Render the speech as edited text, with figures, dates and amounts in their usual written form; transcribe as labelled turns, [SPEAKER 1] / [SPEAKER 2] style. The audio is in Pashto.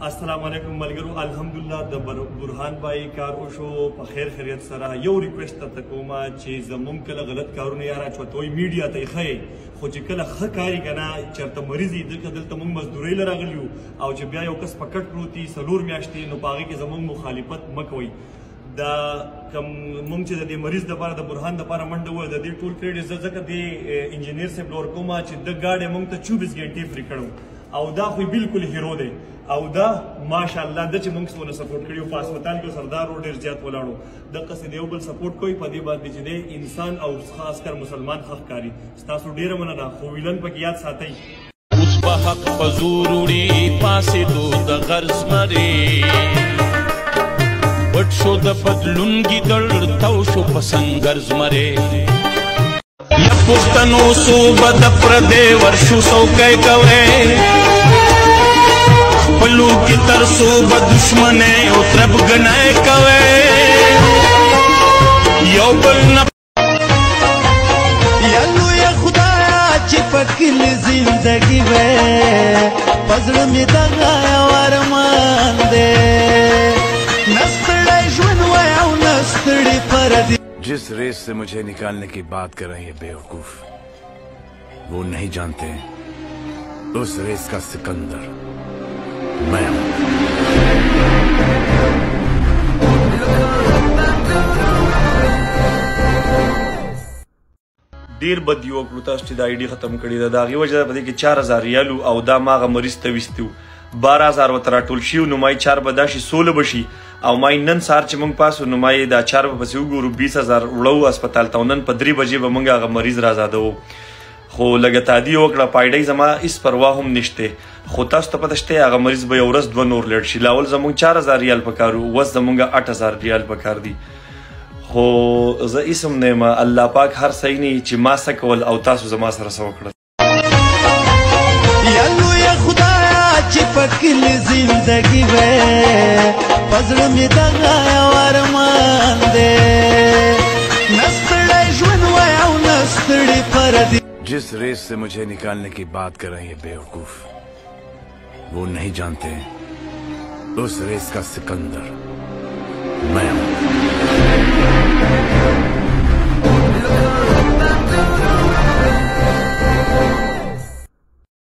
[SPEAKER 1] السلام علیکم ملګرو. الحمدلله د برهان بای کار وشو په خیر خیریت سره. یو ریکویسټ ته کوم چې زموږ کله غلط کارونه یا راچوتوي میډیا ته ښیي، خو چې کله ښه کاري کنه چېرته مریض یي دلته موږ مزدورۍ له راغلي یو او چې بیا یو کس په کټ پروت وي 4 میاشتې، نو په هغې کې زموږ مخالفت مه کوئ. دا کوم موږ چې د دې مریض دپاره د برهان دپاره منډه وویل، د دې ټول کریډټ زه ځکه دې انجینیر صاحب له ورکوم چې د ګاډی موږ ته 24 ګنټې فري کړو او دا خو بالکل هیرو دی او دا ماشاءالله د چې موږ څونه سپورټ کړي په هسپتال کې سردار رو ډېر زیات ولاړو. دقسې د یو بل سپورټ کوئ په دې باندې چې دی انسان او خاص کر مسلمان ښه ښکاري. ستاسو ډېره مننه، خو ویلن پکې یاد ساتئ.
[SPEAKER 2] اوس به حق په زور وړي پاسېدو د غرض مرې پټ شو د بدلون ګیدړ تو شو په سنګر زمرې یا پښتنو صوبه د پردې ورشو څوکی کوئ پلو کی ترسو بدشمنے او ترب گنائے کوئے یو بلنا
[SPEAKER 3] یالو یا خدایا چی پکل زندگی وے پزر می دغا ورمان دے نستڑی جون وے او نستڑی پردی.
[SPEAKER 4] जिस रेस से मुझे निकालने की बात कर रहे हैं बेवकूफ, वो नहीं जानते उस रेस का सिकंदर मैं हूं.
[SPEAKER 1] ډیر بد یو کړو تاسو چې د آی ډي ختم کړي ده. د هغې وجه ده په دې کې 4000 ریالو او دا ماغه مریض ته ویستي و 12000 ورته راټول شي نو مای 4 به دا شي 16 به شي او مای نن سهار چې موږ پاسو نو مای دا 4 به پسې وګورو 20000 وړو هسپتال ته نن په 3 بجې به موږ هغه مریض راځادو. خو لږه تادي وکړه، پایډۍ زما هېڅ پروا هم نشته، خو تاسو ته پته شته هغه مریض به یو ورځ 2 نور لیټ شي. لاول زموږ 4000 ریال پکار وو، اوس زموږ 8000 ریال پکار دي. خو زه اسم نه یم، الله پاک هر صحیح نه چې ما څه کول او تاسو زما سره څه وکړل.
[SPEAKER 3] یالو یا خدایا چی پکل زندگی وے پزر می دغا ورمان دے نستڑی جون وے او نستڑی پردی.
[SPEAKER 4] जिस रेस से मुझे निकालने की बात कर रहे हैं बेवकूफ, वो नहीं जानते उस रेस का सिकंदर मैं हूं.